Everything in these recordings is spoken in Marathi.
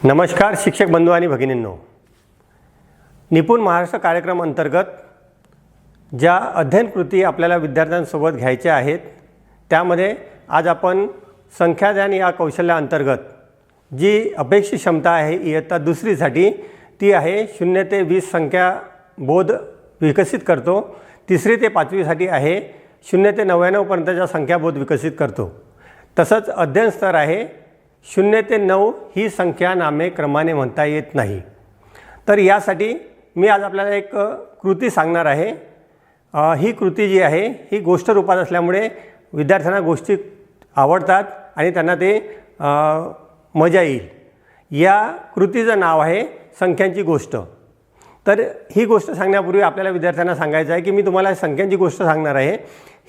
नमस्कार शिक्षक बंधू आणि भगिनींनो, निपुण महाराष्ट्र कार्यक्रम अंतर्गत ज्या अध्ययन कृती आपल्याला विद्यार्थ्यांसोबत घ्यायच्या आहेत त्यामध्ये आज आपण संख्याज्ञान या कौशल्याअंतर्गत जी अपेक्षित क्षमता आहे इयत्ता दुसरीसाठी ती आहे 0 ते 20 संख्या बोध विकसित करतो। 3री ते 5वीसाठी आहे 0 ते 99 पर्यंतच्या संख्याबोध विकसित करतो। तसंच अध्ययन स्तर आहे 0 ते 9 ही संख्या नामे क्रमाने म्हणता येत नाही। तर यासाठी मी आज आपल्याला एक कृती सांगणार आहे। ही कृती जी आहे ही गोष्ट रूपात असल्यामुळे विद्यार्थ्यांना गोष्टी आवडतात आणि त्यांना ते मजा येईल। या कृतीचं नाव आहे संख्यांची गोष्ट। तर ही गोष्ट सांगण्यापूर्वी आपल्याला विद्यार्थ्यांना सांगायचं आहे की मी तुम्हाला संख्यांची गोष्ट सांगणार आहे।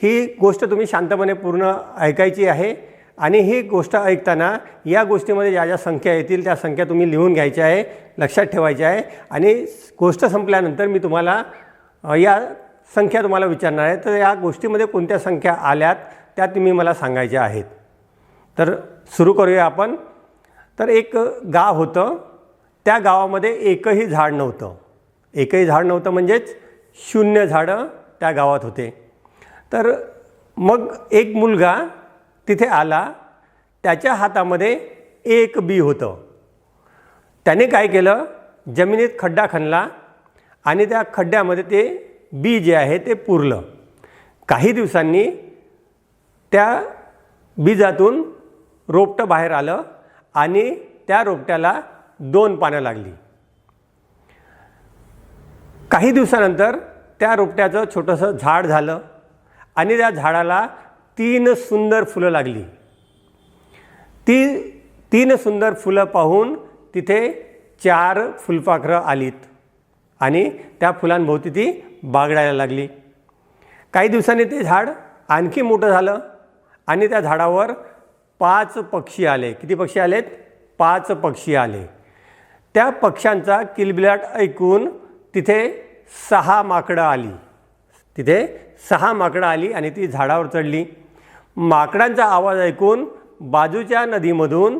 ही गोष्ट तुम्ही शांतपणे पूर्ण ऐकायची आहे आणि ही गोष्ट ऐकताना या गोष्टीमध्ये ज्या ज्या संख्या येतील त्या संख्या तुम्ही लिहून घ्यायच्या आहे, लक्षात ठेवायच्या आहे आणि गोष्ट संपल्यानंतर मी तुम्हाला या संख्या तुम्हाला विचारणार आहे। तर या गोष्टीमध्ये कोणत्या संख्या आल्यात त्या तुम्ही मला सांगायच्या आहेत। तर सुरू करूया आपण। तर एक गाव होतं, त्या गावामध्ये एकही झाड नव्हतं। एकही झाड नव्हतं म्हणजेच 0 झाडं त्या गावात होते। तर मग एक मुलगा तिथे आला, त्याच्या हातामध्ये एक बी होतं। त्याने काय केलं, जमिनीत खड्डा खणला आणि त्या खड्ड्यामध्ये ते बी जे आहे ते पुरलं। काही दिवसांनी त्या बीजातून रोपटं बाहेर आलं आणि त्या रोपट्याला 2 पानं लागली। काही दिवसानंतर त्या रोपट्याचं छोटंसं झाड झालं आणि त्या झाडाला 3 सुंदर फुलं लागली। ती 3 सुंदर फुलं पाहून तिथे 4 फुलपाखरं आलीत आणि त्या फुलांभोवती ती बागडायला लागली। काही दिवसांनी ते झाड आणखी मोठं झालं आणि त्या झाडावर 5 पक्षी आले। किती पक्षी आलेत? 5 पक्षी आले। त्या पक्ष्यांचा किलबिलाट ऐकून तिथे 6 माकडं आली। तिथे 6 माकडं आली आणि ती झाडावर चढली। माकडांचा आवाज ऐकून बाजूच्या नदीमधून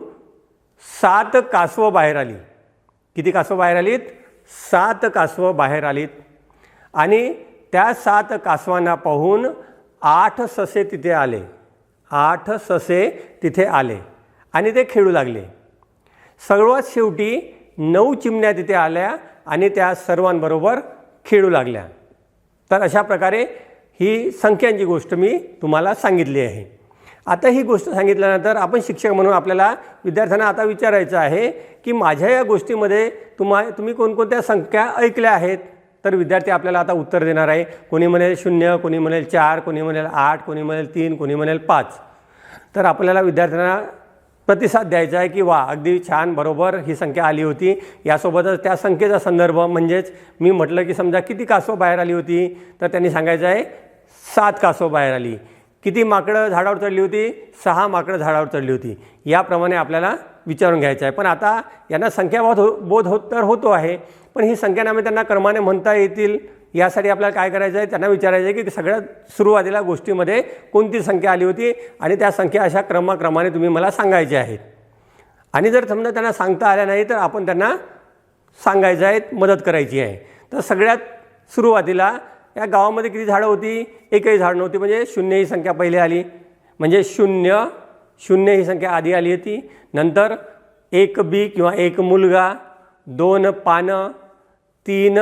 7 कासवं बाहेर आली। किती कासवं बाहेर आलीत? 7 कासवं बाहेर आलीत आणि त्या 7 कासवांना पाहून 8 ससे तिथे आले। 8 ससे तिथे आले आणि ते खेळू लागले। सर्वात शेवटी 9 चिमण्या तिथे आल्या आणि त्या सर्वांबरोबर खेळू लागल्या। तर अशा प्रकारे ही संख्यांची गोष्ट मी तुम्हाला सांगितली आहे। आता ही गोष्ट सांगितल्यानंतर आपण शिक्षक म्हणून आपल्याला विद्यार्थ्यांना आता विचारायचं आहे की माझ्या या गोष्टीमध्ये तुम्ही कोणकोणत्या संख्या ऐकल्या आहेत। तर विद्यार्थी आपल्याला आता उत्तर देणार आहे। कोणी म्हणेल 0, कोणी म्हणेल 4, कोणी म्हणेल 8, कोणी म्हणेल 3, कोणी म्हणेल 5। तर आपल्याला विद्यार्थ्यांना प्रतिसाद द्यायचा आहे की वा, अगदी छान, बरोबर ही संख्या आली होती। यासोबतच त्या संख्येचा संदर्भ म्हणजेच मी म्हटलं की समजा किती कासवं बाहेर आली होती, तर त्यांनी सांगायचं आहे 7 कासवं बाहेर आली। किती माकडं झाडावर चढली होती? 6 माकडं झाडावर चढली होती। याप्रमाणे आपल्याला विचारून घ्यायचं आहे। पण आता यांना संख्याबोध होतो आहे, पण ही संख्यानामे त्यांना क्रमाने म्हणता येतील यासाठी आपल्याला काय करायचं आहे, त्यांना विचारायचं आहे की सगळ्यात सुरुवातीला गोष्टीमध्ये कोणती संख्या आली होती आणि त्या संख्या अशा क्रमाने तुम्ही मला सांगायच्या आहेत। आणि जर समजा त्यांना सांगता आल्या नाही तर आपण त्यांना सांगायचं आहे, मदत करायची आहे। तर सगळ्यात सुरुवातीला या गावामध्ये किती झाडं होती? एकही झाड नव्हती, म्हणजे 0 ही संख्या पहिले आली। म्हणजे 0 ही संख्या आधी आली होती। नंतर 1 बी किंवा 1 मुलगा, 2 पानं, 3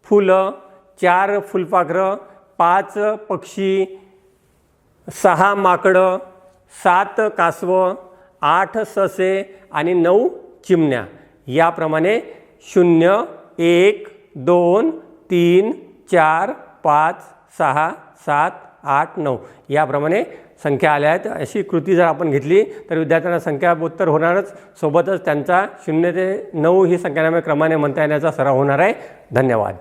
फुलं, 4 फुलपाखरं, 5 पक्षी, 6 माकडं, 7 कासवं, 8 ससे आणि 9 चिमण्या। याप्रमाणे 0, 1, 2, 3, 4, 5, 6, 7, 8, 9 याप्रमाणे संख्या आल्या आहेत। अशी कृती जर आपण घेतली तर विद्यार्थ्यांना संख्याबोध तर होणारच, सोबतच त्यांचा 0 ते 9 ही संख्यानामे क्रमाने म्हणता येण्याचा सराव होणार आहे। धन्यवाद।